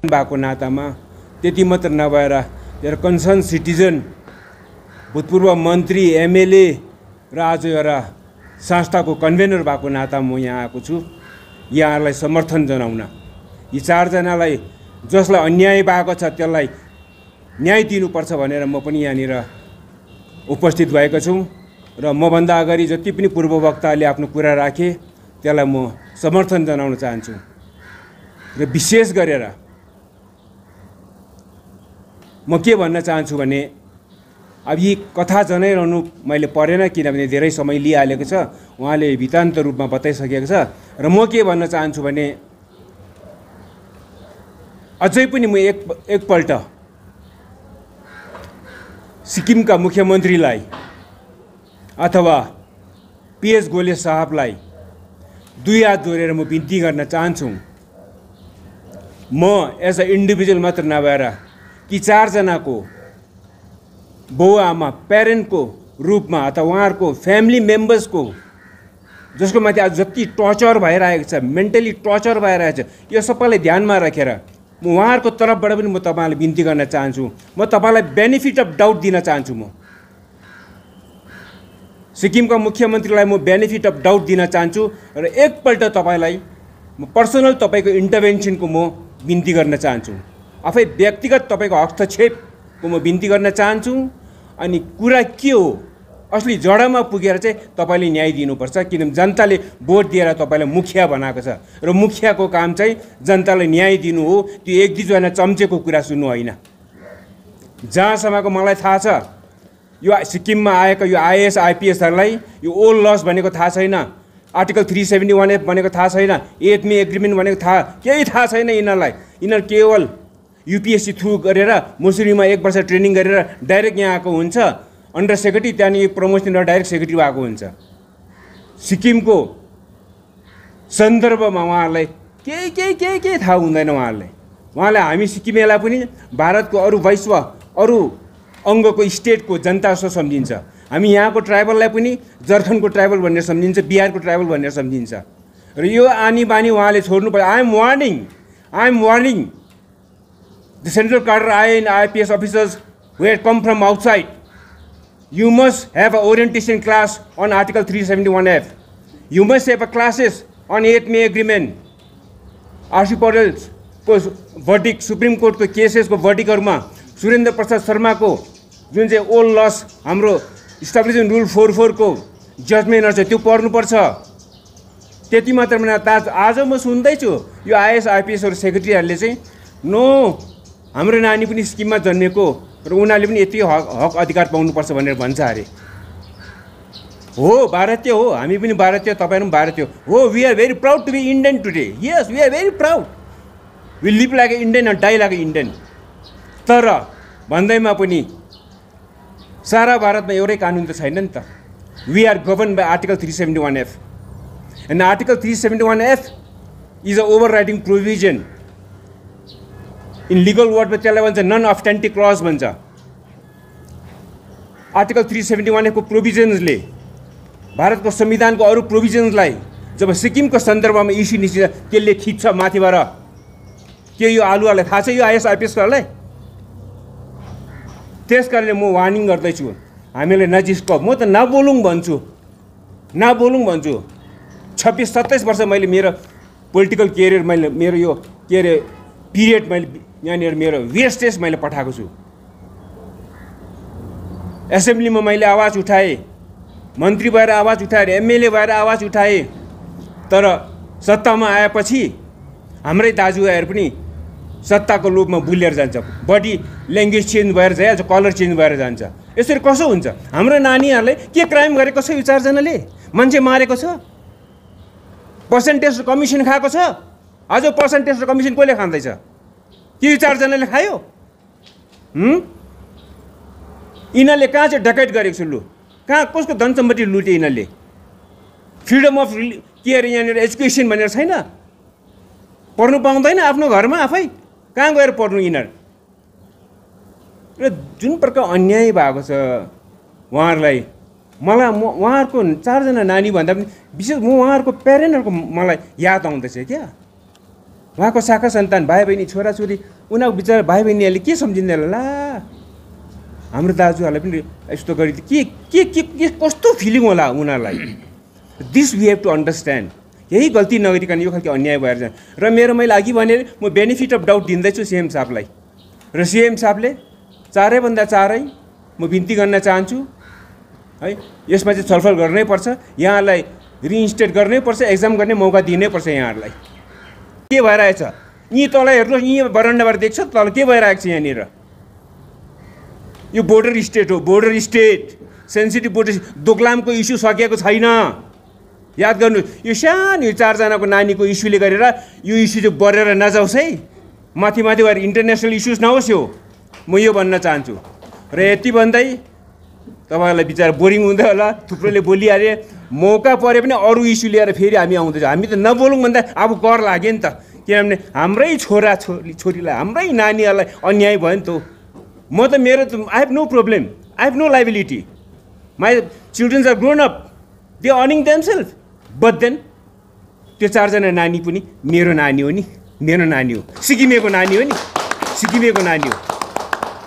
भएको नातामा त्यति मात्र नभएर एउटा कन्सर्न सिटिजन, भूतपूर्व मन्त्री, एमएलए र आज एउटा संस्थाको कन्भेनर भएको नाता म यहाँ आएको छु यहाँहरूलाई समर्थन जनाउन। यी चारजनालाई जसलाई अन्याय भएको छ त्यसलाई न्याय दिनुपर्छ भनेर म पनि यहाँनिर उपस्थित भएको छु र मभन्दा अगाडि जति पनि पूर्व वक्ताले आफ्नो कुरा राखे त्यसलाई म समर्थन जनाउन चाहन्छु। र विशेष गरेर म के भन्न चाहन्छु भने अब यी कथा जनाइरहनु मैले परेन, किनभने धेरै समय लिइहालेको छ, उहाँले वितान्त रूपमा बताइसकेको छ। र म के भन्न चाहन्छु भने अझै पनि म एकपल्ट सिक्किमका मुख्यमन्त्रीलाई अथवा पीएस गोले साहबलाई दुई हात जोडेर म बिन्ती गर्न चाहन्छु। म एज अ इन्डिभिजुअल मात्र नभएर ती चारजनाको बाउ आमा प्यारेन्टको रूपमा अथवा उहाँहरूको फ्यामिली मेम्बर्सको जसको माथि आज जति टर्चर भइरहेको छ, मेन्टली टर्चर भइरहेको छ, यो सबैलाई ध्यानमा राखेर म उहाँहरूको तर्फबाट पनि म तपाईँलाई बिन्ती गर्न चाहन्छु। म तपाईँलाई बेनिफिट अफ डाउट दिन चाहन्छु। म सिक्किमका मुख्यमन्त्रीलाई म बेनिफिट अफ डाउट दिन चाहन्छु र एकपल्ट तपाईँलाई म पर्सनल तपाईँको इन्टरभेन्सनको म बिन्ती गर्न चाहन्छु। आफै व्यक्तिगत तपाईँको हस्तक्षेपको म बिन्ती गर्न चाहन्छु। अनि कुरा के हो, असली जडामा पुगेर चाहिँ तपाईँले न्याय दिनुपर्छ, किनभने जनताले भोट दिएर तपाईँलाई मुखिया बनाएको छ र मुखियाको काम चाहिँ जनतालाई न्याय दिनु हो, त्यो एक दुईजना चम्चेको कुरा सुन्नु होइन। जहाँसम्मको मलाई थाहा छ यो सिक्किममा आएका यो आइएएस आइपिएसहरूलाई यो ओल्ड लस भनेको थाहा छैन, आर्टिकल 371F भनेको थाहा छैन, 8 मे एग्रिमेन्ट भनेको केही थाहा छैन यिनीहरूलाई। यिनीहरू केवल युपिएससी थ्रु गरेर मुसुरीमा 1 वर्ष ट्रेनिङ गरेर डाइरेक्ट यहाँ आएको हुन्छ, अन्डर सेक्रेटरी, त्यहाँदेखि प्रमोसन डाइरेक्ट सेक्रेटरी भएको हुन्छ। सिक्किमको सन्दर्भमा उहाँहरूलाई केही थाहा हुँदैन। उहाँले हामी सिक्किमेलाई पनि भारतको अरू वैश्व अरू अङ्गको स्टेटको जनता जस्तो सम्झिन्छ। हामी यहाँको ट्राइबललाई पनि जर्खनको ट्राइबल भनेर सम्झिन्छ, बिहारको ट्राइबल भनेर सम्झिन्छ। र यो आनी बानी उहाँले छोड्नु पर्यो। I am warning the central cadre IAN IPS officers who had come from outside. You must have an orientation class on Article 371F. You must have a classes on 8 May Agreement. RC पौडेलको verdict, supreme कोर्टको केसेसको भर्डिकहरूमा सुरेन्द्र प्रसाद शर्माको जुन चाहिँ old laws हाम्रो establishing rule 44 को जजमेन्टहरू छ त्यो पढ्नुपर्छ। त्यति मात्र होइन, आज म सुन्दैछु यो आइएएस आइपिएसहरू सेक्रेटरीहरूले चाहिँ नो हाम्रो नानी पनि सिक्किममा जन्मेको र उनीहरूले पनि यति हक अधिकार पाउनुपर्छ भनेर भन्छ अरे। हो, भारतीय हो, हामी पनि भारतीय, तपाईहरु पनि भारतीय हो। We are very proud to be Indian today. Yes, we are very proud. We live like a Indian and die like a Indian. तर भन्दैमा पनि सारा भारतमा एउटै कानुन त छैन नि त। We are govern by article 371F and article 371F is a overriding provision. In legal वर्डमा त्यसलाई भन्छ नन अब्स्टेन्टिभ क्लज भन्छ। आर्टिकल 371F को प्रोभिजन्सले भारतको संविधानको अरू प्रोभिजन्सलाई जब सिक्किमको सन्दर्भमा इस्यु निस्किन्छ त्यसले खिच्छ माथिबाट। के यो आलुवालाई थाहा छ यो आइएस आइपिएसहरूलाई? त्यसकारणले म वार्निङ गर्दैछु, हामीले नजिस्क। म त नबोलौँ भन्छु। 26-27 वर्ष मैले मेरो पोलिटिकल करियर मेरो यो के अरे पिरियड मैले यहाँनिर मेरो वेस्टेज मैले पठाएको छु। एसेम्ब्लीमा मैले आवाज उठाएँ, मन्त्री भएर आवाज उठाएर, एमएलए भएर आवाज उठाएँ। तर सत्तामा आएपछि हाम्रै दाजुभाइहरू पनि सत्ताको लोभमा बुलेर जान्छ। बडी ल्याङ्ग्वेज चेन्ज भएर जान्छ, कलर चेन्ज भएर जान्छ। यसरी कसो हुन्छ? हाम्रो नानीहरूले के क्राइम गरेको छ? यो चारजनाले मान्छे मारेको छ, पर्सेन्टेज कमिसन खाएको छ। आज पर्सेन्टेज कमिसन कसले खाँदैछ? के यो चारजनाले खायो? यिनीहरूले कहाँ चाहिँ डकैत गरेको छ? लु, कहाँ कसको धन सम्पत्ति लुटे यिनीहरूले? फ्रिडम अफ के अरे यहाँनिर एजुकेसन भनेर छैन? पढ्नु पाउँदैन आफ्नो घरमा आफै? कहाँ गएर पढ्नु यिनीहरू? र जुन प्रकार अन्याय भएको छ उहाँहरूलाई, मलाई उहाँहरूको चारजना नानी भन्दा पनि विशेष म उहाँहरूको प्यारेन्टहरूको मलाई याद आउँदैछ क्या। उहाँको शाखा सन्तान भाइ बहिनी छोराछोरी उनीहरूको बिचरा भाइ बहिनीहरूले के सम्झिँदैन ला हाम्रो दाजुहरूलाई पनि यस्तो गरी के के के के कस्तो फिलिङ होला उनीहरूलाई। This we have to understand. यही गल्ती नगरिकन यो खालको अन्याय भएर जान्छ। र मेरो मैले अघि भने म बेनिफिट अफ डाउट दिँदैछु सीएम साहबलाई, र सीएम साहबले चारैभन्दा चारै म बिन्ती गर्न चाहन्छु है, यसमा चाहिँ छलफल गर्नै पर्छ, यहाँलाई रिइन्स्टेट गर्नै पर्छ, एक्जाम गर्ने मौका दिनै पर्छ यहाँहरूलाई। के भइरहेछ यी तल हेर्नुहोस्, यी बरन्डाबाट देख्छ तल के भइरहेको छ यहाँनिर। यो बोर्डर स्टेट हो, बोर्डर स्टेट, सेन्सिटिभ बोर्डर। दोकलामको इस्यु सकिएको छैन, याद गर्नुहोस्। यो सानो यो 4 जनाको नानीको इस्युले गरेर यो इस्यु चाहिँ बढेर नजाओस् है, माथि माथि गएर इन्टरनेसनल इस्युज नहोस् यो, म यो भन्न चाहन्छु। र यति भन्दै तपाईँहरूलाई बिचारा बोरिङ हुँदै होला, थुप्रोले बोलिहाले, मौका परे पनि अरू इस्यु लिएर फेरि हामी आउँदैछौँ। हामी त नबोलौँ भन्दा अब कर लाग्यो नि त, किनभने हाम्रै छोरीलाई हाम्रै नानीहरूलाई अन्याय भयो नि त। म त मेरो त I have no problem, I have no liability, my childrens are grown up, they earning themselves, but then त्यो 4 जना नानी पनि मेरो नानी हो नि, मेरो नानी हो, सिक्किमेको नानी हो नि, सिक्किमेको नानी हो।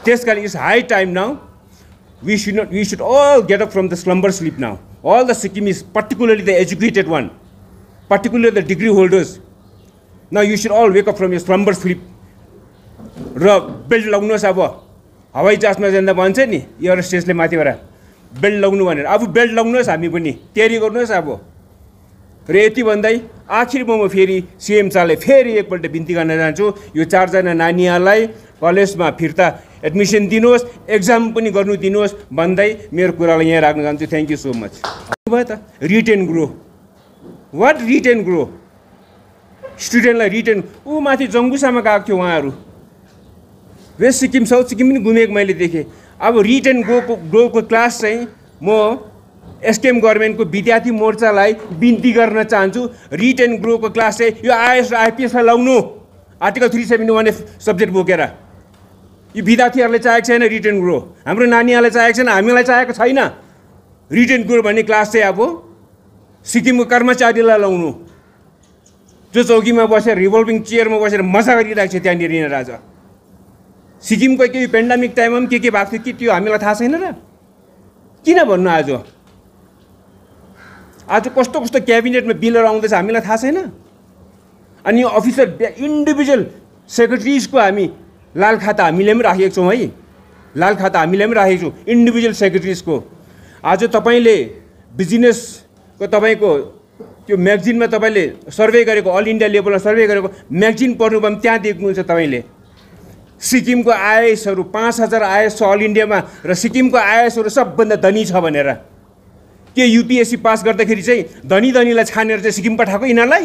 त्यसकारण it's high time now we should all get up from the slumber sleep now. All the Sikkimis, particularly the educated one, particularly the degree holders. Now you should all wake up from your slumber sleep. र belt लगाउनुहोस्। अब हवाई जहाजमा जाँदा भन्छ नि air होस्टेसले माथिबाट belt लगाउनु भनेर, अब बेल्ट लगाउनुहोस्, हामी पनि तयारी गर्नुहोस् अब। र यति भन्दै आखिरमा म फेरि सीएम साहबले फेरि एकपल्ट बिन्ती गर्न चाहन्छु, यो 4 जना नानीहरूलाई कलेजमा फिर्ता एडमिसन दिनुहोस्, एक्जाम पनि गर्नु दिनुहोस् भन्दै मेरो कुरालाई यहाँ राख्न चाहन्छु। Thank you so much. भयो त read and grow, what read and grow, स्टुडेन्टलाई रिट एन्ड, ऊ माथि जङ्गुसामा गएको थियो उहाँहरू, वेस्ट सिक्किम साउथ सिक्किम पनि घुमेको मैले देखेँ। अब रिट एन्ड ग्रोको क्लास चाहिँ म एसकेएम गभर्मेन्टको विद्यार्थी मोर्चालाई बिन्ती गर्न चाहन्छु, रिट एन्ड ग्रोको क्लास चाहिँ यो आइएस र आइपिएसलाई लाउनु, आर्टिकल 371 सब्जेक्ट बोकेर। यो विद्यार्थीहरूले चाहेको छैन रिट एन्ड ग्रो, हाम्रो नानीहरूलाई चाहेको छैन, हामीलाई चाहेको छैन रिट एन्ड ग्रो भन्ने क्लास चाहिँ। अब सिक्किमको कर्मचारीलाई लाउनु, जो चौकीमा बसेर रिभल्भिङ चेयरमा बसेर मजा गरिरहेको छ त्यहाँनिर यिनीहरू। आज सिक्किमको केही पेन्डामिक टाइममा पनि के भएको थियो कि त्यो हामीलाई थाहा छैन र? किन भन्नु आज कस्तो कस्तो क्याबिनेटमा बिलहरू आउँदैछ हामीलाई थाहा छैन? अनि यो अफिसर इन्डिभिजुअल सेक्रेटरिजको हामी लाल खाता हामीले पनि राखेको छौँ है, लाल खाता हामीले पनि राखेको छौँ इन्डिभिजुअल सेक्रेटरिजको। आज तपाईँले बिजनेसको तपाईँको त्यो म्यागजिनमा तपाईँले सर्वे गरेको, अल इन्डिया लेभलमा सर्वे गरेको म्यागजिन पढ्नु भयो भने त्यहाँ देख्नुहुन्छ तपाईँले सिक्किमको आइएएसहरू 5000 आइएएस छ अल इन्डियामा, र सिक्किमको आइएएसहरू सबभन्दा धनी छ भनेर। के युपिएससी पास गर्दाखेरि चाहिँ धनीलाई छानेर चाहिँ सिक्किम पठाएको यिनीहरूलाई?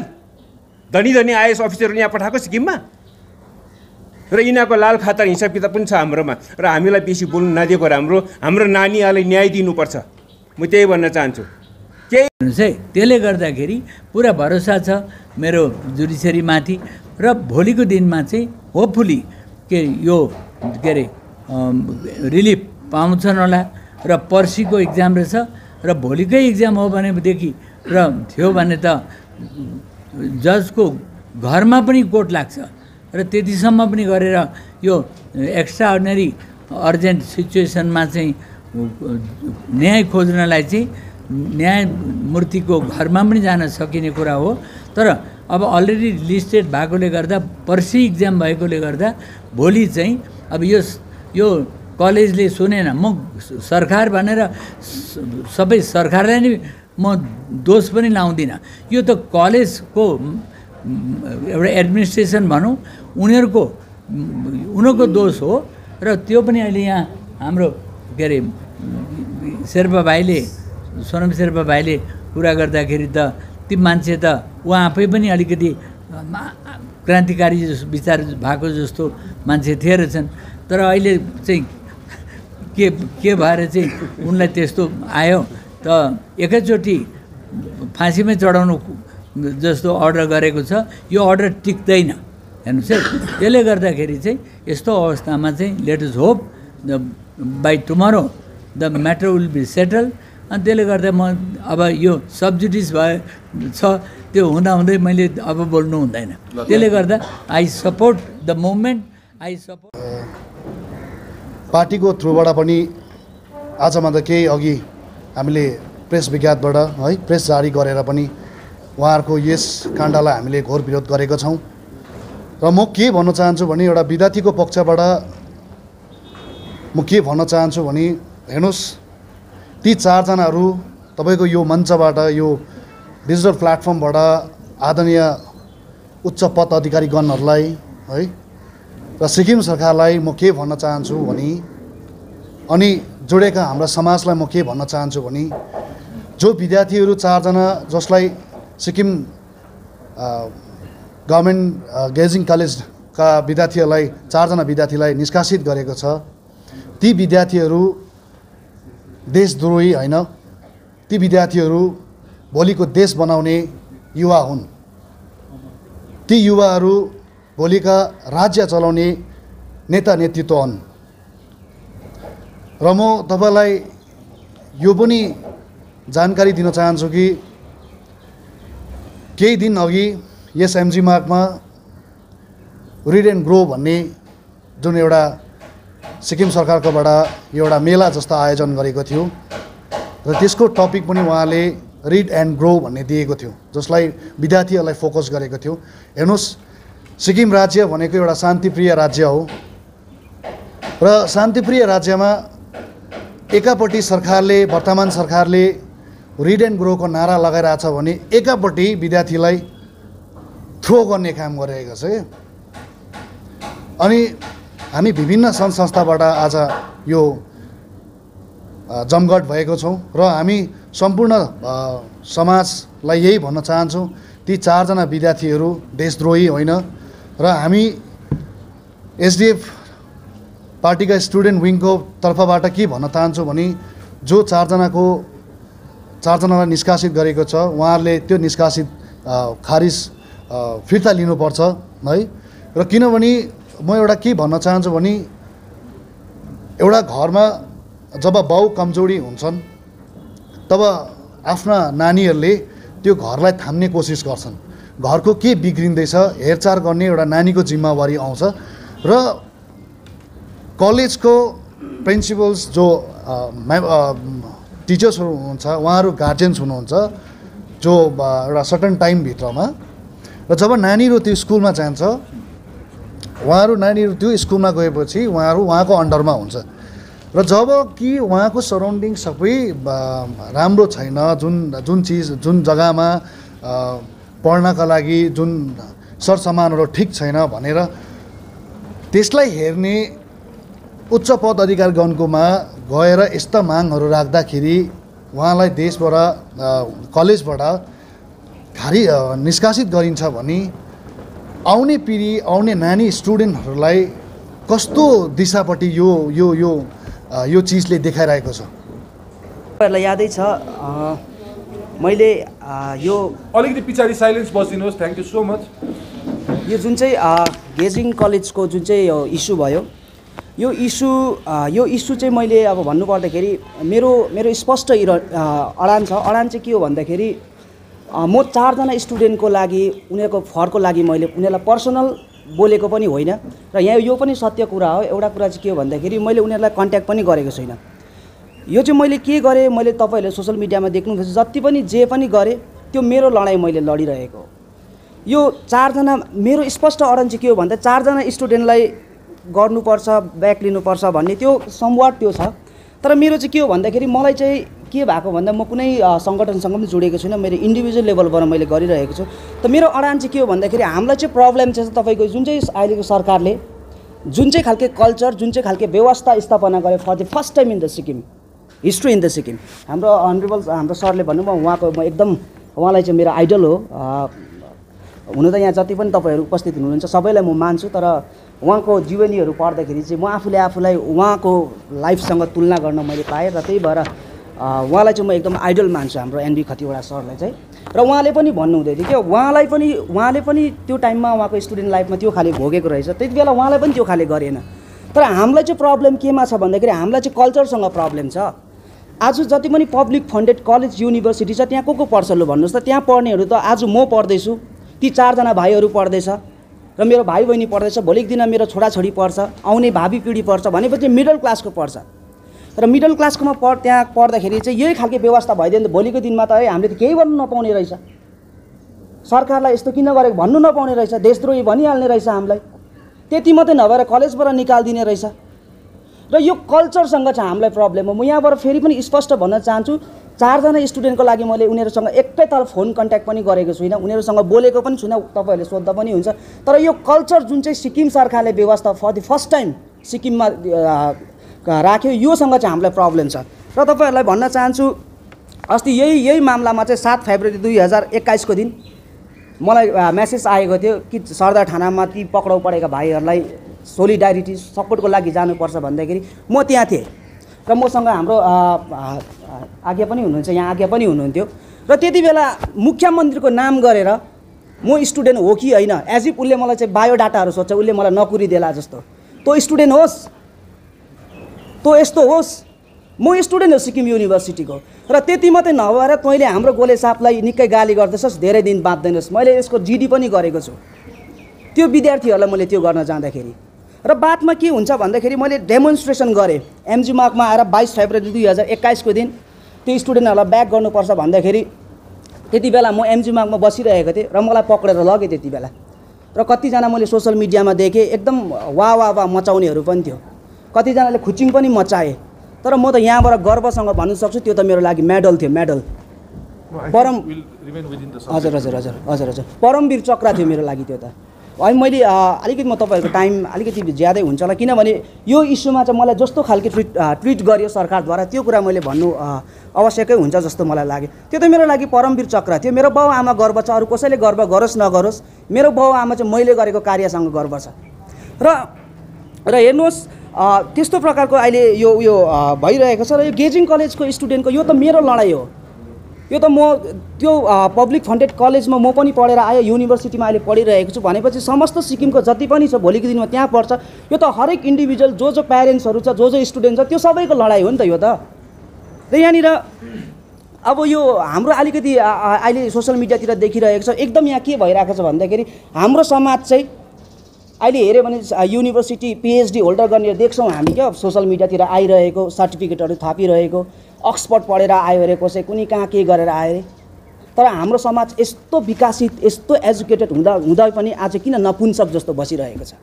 धनी आइएएस अफिसरहरू यहाँ पठाएको सिक्किममा? र यिनीहरूको लाल खाता हिसाब किताब पनि छ हाम्रोमा, र हामीलाई बेसी बोल्नु नदिएको राम्रो। हाम्रो नानीहरूलाई न्याय दिनुपर्छ, म त्यही भन्न चाहन्छु। केही है त्यसले गर्दाखेरि पुरा भरोसा छ मेरो जुडिसियरीमाथि, र भोलिको दिनमा चाहिँ होपफुली के यो के अरे रिलिफ पाउँछन् होला। र पर्सिको इक्जाम रहेछ, र भोलिकै इक्जाम हो भनेदेखि र थियो भने त जजको घरमा पनि कोर्ट लाग्छ, र त्यतिसम्म पनि गरेर यो एक्स्ट्रा अर्डिनरी अर्जेन्ट सिचुएसनमा चाहिँ न्याय खोज्नलाई चाहिँ न्यायमूर्तिको घरमा पनि जान सकिने कुरा हो। तर अब अलरेडी लिस्टेड भएकोले गर्दा, पर्सि इक्जाम भएकोले गर्दा भोलि चाहिँ अब यो कलेजले सुनेन, म सरकार भनेर सबै सरकारलाई नै म दोष पनि लाउँदिनँ। यो त कलेजको एउटा एडमिनिस्ट्रेसन भनौँ, उनीहरूको दोष हो। र त्यो पनि अहिले यहाँ हाम्रो के अरे शेर्पा भाइले, सोनम शेर्पा भाइले कुरा गर्दाखेरि त ती मान्छे त उहाँ आफै पनि अलिकति क्रान्तिकारी विचार भएको जस्तो मान्छे थिए रहेछन्। तर अहिले चाहिँ के भएर चाहिँ उनलाई त्यस्तो आयो त एकैचोटि फाँसीमै चढाउनु जस्तो अर्डर गरेको छ। यो अर्डर टिक्दैन हेर्नुहोस् है। त्यसले गर्दाखेरि चाहिँ यस्तो अवस्थामा चाहिँ let us hope by tomorrow the matter will be settle. अनि त्यसले गर्दा म अब यो सब्सिडिज भए छ त्यो हुँदाहुँदै मैले अब बोल्नु हुँदैन। त्यसले गर्दा I support the movement, I support. पार्टीको थ्रुबाट पनि आजभन्दा केही अघि हामीले प्रेस विज्ञप्तिबाट है प्रेस जारी गरेर पनि उहाँहरूको यस काण्डलाई हामीले घोर विरोध गरेका छौँ। र म के भन्न चाहन्छु भने एउटा विद्यार्थीको पक्षबाट म के भन्न चाहन्छु भने हेर्नुहोस्, ती चारजनाहरू तपाईँको यो मञ्चबाट यो डिजिटल प्लेटफर्मबाट आदरणीय उच्च पद अधिकारीगणहरूलाई है र सिक्किम सरकारलाई म के भन्न चाहन्छु भने अनि जोडेका हाम्रा समाजलाई म के भन्न चाहन्छु भने जो विद्यार्थीहरू चारजना जसलाई सिक्किम गभर्मेन्ट गेजिङ कलेजका विद्यार्थीहरूलाई चारजना विद्यार्थीलाई निष्कासित गरेको छ, ती विद्यार्थीहरू देशद्रोही होइन, ती विद्यार्थीहरू भोलिको देश बनाउने युवा हुन्। ती युवाहरू भोलिका राज्य चलाउने नेता नेतृत्व हुन्। र म तपाईँलाई यो पनि जानकारी दिन चाहन्छु कि केही दिन अघि यस एमजी मार्गमा रिड एन्ड ग्रो भन्ने जुन एउटा सिक्किम सरकारकोबाट एउटा मेला जस्तो आयोजन गरेको थियो र त्यसको टपिक पनि उहाँले रिड एन्ड ग्रो भन्ने दिएको थियो, जसलाई विद्यार्थीहरूलाई फोकस गरेको थियो। हेर्नुहोस्, सिक्किम राज्य भनेको एउटा शान्तिप्रिय राज्य हो र शान्तिप्रिय राज्यमा एकापट्टि सरकारले, वर्तमान सरकारले रिड एन्ड ग्रोको नारा लगाइरहेछ भने एकापट्टि विद्यार्थीलाई थ्रो गर्ने काम गरिरहेको छ। अनि हामी विभिन्न सङ्घ संस्थाबाट आज यो जमघट भएको छौँ र हामी सम्पूर्ण समाजलाई यही भन्न चाहन्छौँ, ती चारजना विद्यार्थीहरू देशद्रोही होइन। र हामी एसडिएफ पार्टीका स्टुडेन्ट विङको तर्फबाट के भन्न चाहन्छु भने जो चारजनालाई निष्कासित गरेको छ उहाँहरूले त्यो निष्कासित खारिज फिर्ता लिनुपर्छ है। र किनभने म एउटा के भन्न चाहन्छु भने एउटा घरमा जब बाउ कमजोरी हुन्छन् तब आफ्ना नानीहरूले त्यो घरलाई थाम्ने कोसिस गर्छन्। घरको के बिग्रिँदैछ हेरचाह गर्ने एउटा नानीको जिम्मेवारी आउँछ र कलेजको प्रिन्सिपल्स जो टिचर्सहरू हुनुहुन्छ उहाँहरू गार्जेन्स हुनुहुन्छ जो एउटा सर्टन टाइमभित्रमा, र जब नानीहरू त्यो स्कुलमा जान्छ नानीहरू त्यो स्कुलमा गएपछि उहाँको अन्डरमा हुन्छ र जब कि उहाँको सराउन्डिङ सबै राम्रो छैन, जुन जग्गामा पढ्नका लागि जुन सरसामानहरू ठिक छैन भनेर त्यसलाई हेर्ने उच्च पद अधिकारीगणकोमा गएर यस्ता मागहरू राख्दाखेरि उहाँलाई देशबाट कलेजबाट निष्कासित गरिन्छ भने आउने पिँढी, आउने नानी स्टुडेन्टहरूलाई कस्तो दिशापट्टि यो चिजले देखाइरहेको छ। तपाईँहरूलाई यादै छ मैले यो अलिकति पछाडि साइलेन्स बसिदिनुहोस्। Thank you so much. यो जुन चाहिँ गेजिङ कलेजको जुन चाहिँ इस्यु भयो, यो इस्यु चाहिँ मैले अब भन्नुपर्दाखेरि मेरो स्पष्ट अडान छ। अडान चाहिँ के हो भन्दाखेरि म चारजना स्टुडेन्टको लागि उनीहरूको फरको लागि मैले उनीहरूलाई पर्सनल बोलेको पनि होइन र यहाँ यो पनि सत्य कुरा हो। एउटा कुरा चाहिँ के हो भन्दाखेरि मैले उनीहरूलाई कन्ट्याक्ट पनि गरेको छैन। यो चाहिँ मैले के गरेँ, मैले तपाईँहरूले सोसियल मिडियामा देख्नुहुँदैछ, जति पनि जे पनि गरेँ त्यो मेरो लडाइँ मैले लडिरहेको। यो चारजना मेरो स्पष्ट अडान चाहिँ के हो भन्दा चारजना स्टुडेन्टलाई गर्नुपर्छ, ब्याक लिनुपर्छ भन्ने त्यो समवाट त्यो छ। तर मेरो चाहिँ के हो भन्दाखेरि मलाई चाहिँ के भएको भन्दा म कुनै सङ्गठनसँग पनि जोडेको छुइनँ, मेरो इन्डिभिजुअल लेभलबाट मैले गरिरहेको छु। त मेरो अडान चाहिँ के हो भन्दाखेरि हामीलाई चाहिँ प्रब्लम चाहिँ तपाईँको जुन चाहिँ अहिलेको सरकारले जुन चाहिँ खालके कल्चर, जुन चाहिँ खालके व्यवस्था स्थापना गरे for the first time in the Sikkim history in the Sikkim. हाम्रो अनरेबल हाम्रो सरले भन्नु म एकदम उहाँलाई चाहिँ मेरो आइडल हो। हुन त यहाँ जति पनि तपाईँहरू उपस्थित हुनुहुन्छ सबैलाई म मान्छु, तर उहाँको जीवनीहरू पढ्दाखेरि चाहिँ म आफूलाई उहाँको लाइफसँग तुलना गर्न मैले पाएँ र त्यही भएर उहाँलाई चाहिँ म एकदम आइडल मान्छु, हाम्रो एनबी खतिवडा सरलाई चाहिँ। र उहाँले पनि भन्नुहुँदै थियो कि उहाँले पनि त्यो टाइममा उहाँको स्टुडेन्ट लाइफमा त्यो खाले भोगेको रहेछ, त्यति बेला उहाँलाई पनि त्यो खाले गरेन। तर हामीलाई चाहिँ प्रब्लम केमा छ भन्दाखेरि हामीलाई चाहिँ कल्चरसँग प्रब्लम छ। आज जति पनि पब्लिक फन्डेड कलेज युनिभर्सिटी छ त्यहाँ को पढ्छ लु भन्नुहोस् त। त्यहाँ पढ्नेहरू त आज म पढ्दैछु, ती 4 जना भाइहरू पढ्दैछ र मेरो भाइ बहिनी पढ्दैछ, भोलिको दिनमा मेरो छोराछोरी पढ्छ, आउने भावी पिँढी पढ्छ भनेपछि मिडल क्लासको पढ्छ। र मिडल क्लासकोमा त्यहाँ पढ्दाखेरि चाहिँ यही खालको व्यवस्था भइदियो भने त भोलिको दिनमा त हामीले त केही गर्नु नपाउने रहेछ, सरकारलाई यस्तो किन गरेको भन्नु नपाउने रहेछ, देशद्रोही भनिहाल्ने रहेछ हामीलाई। त्यति मात्रै नभएर कलेजबाट निकालिदिने रहेछ। र यो कल्चरसँग चाहिँ हामीलाई प्रब्लम हो। म यहाँबाट फेरि पनि स्पष्ट भन्न चाहन्छु, 4 जना स्टुडेन्टको लागि मैले उनीहरूसँग एकैताल फोन कन्ट्याक्ट पनि गरेको छुइनँ, उनीहरूसँग बोलेको पनि छुइनँ, तपाईँहरूले सोध्दा पनि हुन्छ। तर यो कल्चर जुन चाहिँ सिक्किम सरकारले व्यवस्था फर द फर्स्ट टाइम सिक्किममा राख्यो, योसँग चाहिँ हामीलाई प्रब्लम छ। र तपाईँहरूलाई भन्न चाहन्छु, अस्ति यही मामलामा चाहिँ 7 फेब्रुअरी 2021 को दिन मलाई मेसेज आएको थियो कि सरदार थानामा ती पक्राउ परेका भाइहरूलाई सोलिडारिटी सपोर्टको लागि जानुपर्छ भन्दाखेरि म त्यहाँ थिएँ र मसँग हाम्रो आज्ञा पनि हुनुहुन्छ, यहाँ आज्ञा पनि हुनुहुन्थ्यो। र त्यति बेला मुख्यमन्त्रीको नाम गरेर म स्टुडेन्ट हो कि होइन, एज इफ उसले मलाई चाहिँ बायोडाटाहरू सोध्छ, उसले मलाई नकुरिदेला जस्तो। तँ स्टुडेन्ट होस्, तँ यस्तो होस्, म स्टुडेन्ट हो सिक्किम युनिभर्सिटीको। र त्यति मात्रै नभएर तैँले हाम्रो गोले साहबलाई निकै गाली गर्दैछस्, धेरै दिन बाँच्दैनस्। मैले यसको जिडी पनि गरेको छु त्यो विद्यार्थीहरूलाई मैले त्यो गर्न जाँदाखेरि। र बादमा के हुन्छ भन्दाखेरि मैले डेमोन्स्ट्रेसन गरेँ एमजी मार्गमा आएर 22 फेब्रुअरी 2021 को दिन त्यो स्टुडेन्टहरूलाई ब्याक गर्नुपर्छ भन्दाखेरि त्यति बेला म एमजी मार्गमा बसिरहेको थिएँ र मलाई पक्रेर लगे त्यति बेला। र कतिजना मैले सोसल मिडियामा देखेँ एकदम वाह मचाउनेहरू पनि थियो, कतिजनाले खुचिङ पनि मचाए। तर म त यहाँबाट गर्वसँग भन्नु सक्छु त्यो त मेरो लागि मेडल थियो, मेडल परम। हजुर परमवीर चक्र थियो मेरो लागि त्यो त। अनि मैले अलिकति म तपाईँहरूको टाइम अलिकति ज्यादै हुन्छ होला, किनभने यो इस्युमा चाहिँ मलाई जस्तो खालको ट्विट गरियो सरकारद्वारा त्यो कुरा मैले भन्नु आवश्यकै हुन्छ जस्तो मलाई लाग्यो। त्यो त मेरो लागि परमवीर चक्र थियो। मेरो बाउ आमा गर्व छ, अरू कसैले गर्व गरोस् नगरोस्, मेरो बाउ आमा चाहिँ मैले गरेको कार्यसँग गर्व छ। र हेर्नुहोस् त्यस्तो प्रकारको अहिले यो भइरहेको छ। र यो गेजिङ कलेजको स्टुडेन्टको यो त मेरो लडाइँ हो। यो त म त्यो पब्लिक फन्डेड कलेजमा म पनि पढेर आयो, युनिभर्सिटीमा अहिले पढिरहेको छु भनेपछि समस्त सिक्किमको जति पनि छ भोलिको दिनमा त्यहाँ पढ्छ। यो त हरेक इन्डिभिजुअल जो प्यारेन्ट्सहरू छ, जो स्टुडेन्ट छ, त्यो सबैको लडाइँ हो नि त यो त। र यहाँनिर अब यो हाम्रो अलिकति अहिले सोसल मिडियातिर देखिरहेको छ एकदम यहाँ के भइरहेको छ भन्दाखेरि हाम्रो समाज चाहिँ अहिले हेऱ्यो भने युनिभर्सिटी पिएचडी होल्डर गर्ने देख्छौँ हामी क्या सोसल मिडियातिर आइरहेको, सर्टिफिकेटहरू थापिरहेको, अक्सफोर्ड पढेर आयो अरे, कसै कुनै कहाँ के गरेर आयो अरे। तर हाम्रो समाज यस्तो विकसित, यस्तो एजुकेटेड हुँदा पनि आज किन नपुंसक जस्तो बसिरहेको छ।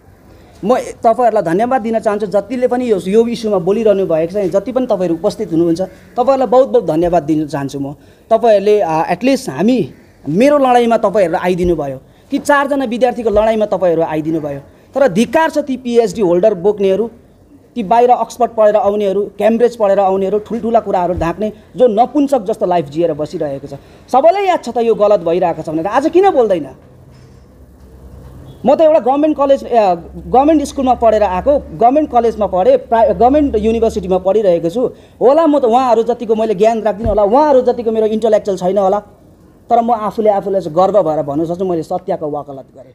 म तपाईँहरूलाई धन्यवाद दिन चाहन्छु जतिले पनि यो इस्युमा बोलिरहनु भएको छ, जति पनि तपाईँहरू उपस्थित हुनुहुन्छ तपाईँहरूलाई बहुत बहुत धन्यवाद दिन चाहन्छु म। तपाईँहरूले एटलिस्ट मेरो लडाइँमा तपाईँहरू आइदिनु भयो कि 4 जना विद्यार्थीको लडाइँमा तपाईँहरू आइदिनु भयो। तर धिक्कार छ ती पिएचडी होल्डर बोक्नेहरू, ती बाहिर अक्सफोर्ड पढेर आउनेहरू, क्याम्ब्रिज पढेर आउनेहरू, ठुल्ठुला कुराहरू ढाक्ने जो नपुंसक जस्तो लाइफ जिएर बसिरहेको छ। सबैलाई याद छ त यो गलत भइरहेको छ भनेर, आज किन बोल्दैन? म त एउटा गभर्मेन्ट स्कुलमा पढेर आएको, गभर्मेन्ट कलेजमा पढेँ, गभर्मेन्ट युनिभर्सिटीमा पढिरहेको छु होला। म त उहाँहरू जतिको मैले ज्ञान राख्दिनँ होला, उहाँहरू जतिको मेरो इन्टलेक्चुअल छैन होला, तर म आफूले चाहिँ गर्व भएर भन्नु सक्छु मैले सत्यको वकालत गरेँ।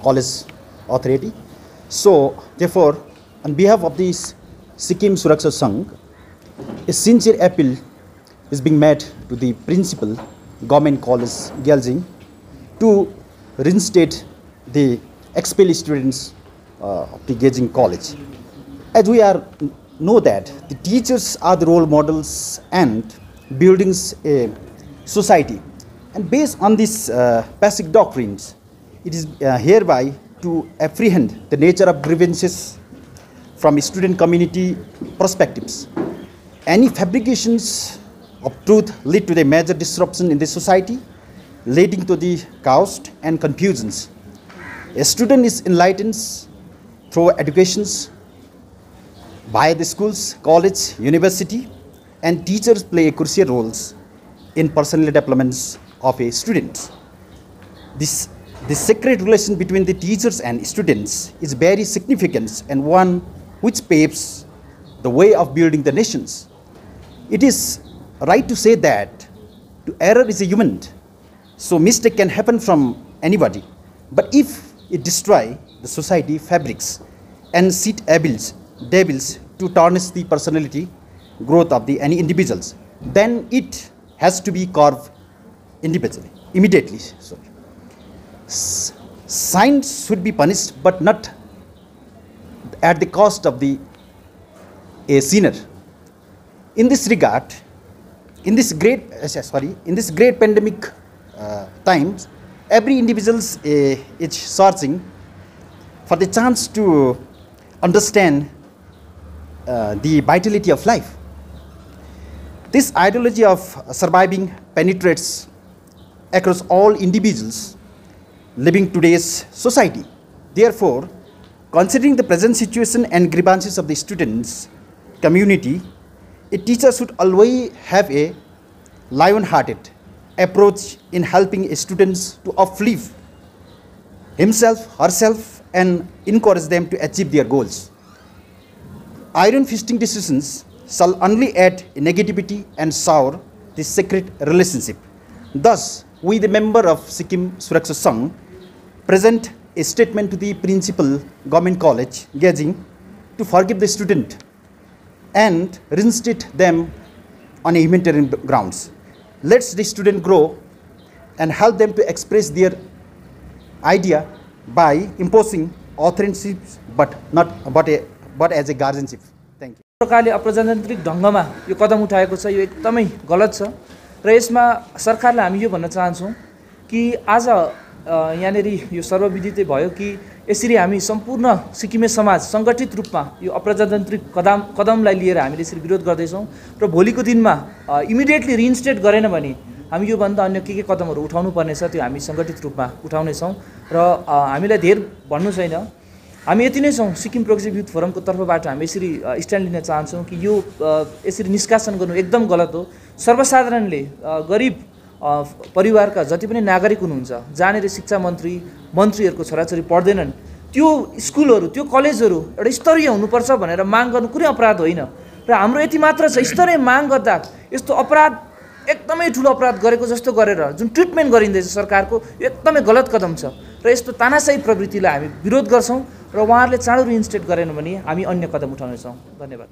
College authority. So therefore, on behalf of the Sikkim Suraksha Sangh, a sincere appeal is being made to the principal government college Gyaltsing to reinstate the expelled students of the Gyaltsing college. As we know that the teachers are the role models and buildings a society, and based on these basic doctrines, it is hereby to apprehend the nature of grievances from student community perspectives. Any fabrications of truth lead to the major disruption in the society, leading to the chaos and confusions. A student is enlightened through educations by the schools, college, university, and teachers play crucial roles in personal developments of a student. The sacred relation between the teachers and students is very significant and one which paves the way of building the nations. It is right to say that error is a human, so mistake can happen from anybody. But if it destroys the society fabrics and set devils to tarnish the personality, growth of the any individuals, then it has to be curbed individually, immediately. Sorry. Signs should be punished, but not at the cost of a sinner. In this regard, in this great pandemic times, every individual is searching for the chance to understand the vitality of life. This ideology of surviving penetrates across all individuals living today's society. Therefore, considering the present situation and grievances of the students' community, a teacher should always have a lion-hearted approach in helping students to uplift himself, herself, and encourage them to achieve their goals. Iron-fisting decisions shall only add negativity and sour the sacred relationship. Thus, we, the member of Sikkim Suraksha Sangh, present a statement to the principal Government College, Gejing, to forgive the student and reinstate them on a humanitarian grounds. Let the student grow and help them to express their idea by imposing authorship, but as a guardianship. Thank you. प्रकारले अप्रजातान्त्रिक ढङ्गमा यो कदम उठाएको छ, यो एकदमै गलत छ र यसमा सरकारलाई हामी यो भन्न चाहन्छौँ कि आज यहाँनेरि यो सर्वविदितै भयो कि यसरी हामी सम्पूर्ण सिक्किमे समाज सङ्गठित रूपमा यो अप्रजातान्त्रिक कदमलाई लिएर हामीले यसरी विरोध गर्दैछौँ र भोलिको दिनमा इमिडिएटली रिइन्स्टेट गरेन भने हामी योभन्दा अन्य के कदमहरू उठाउनु पर्नेछ त्यो हामी सङ्गठित रूपमा उठाउनेछौँ र हामीलाई धेर भन्नु छैन। हामी यति नै छौँ, सिक्किम प्रोग्रेसिभ युथ फोरमको तर्फबाट हामी यसरी स्ट्यान्ड लिन चाहन्छौँ कि यो यसरी निष्कासन गर्नु एकदम गलत हो। सर्वसाधारणले गरिब परिवारका जति पनि नागरिक हुनुहुन्छ, जहाँनिर शिक्षा मन्त्रीहरूको छोराछोरी पढ्दैनन्, त्यो स्कुलहरू त्यो कलेजहरू एउटा स्तरीय हुनुपर्छ भनेर माग गर्नु कुनै अपराध होइन र हाम्रो यति मात्र छ, स्तरीय माग गर्दा यस्तो अपराध एकदमै ठुलो अपराध गरेको जस्तो गरेर जुन ट्रिटमेन्ट गरिँदैछ सरकारको, यो एकदमै गलत कदम छ र यस्तो तानाशाही प्रवृत्तिलाई हामी विरोध गर्छौँ र उहाँहरूले चाँडो रिइन्स्टेट गरेन भने हामी अन्य कदम उठाउनेछौँ। धन्यवाद।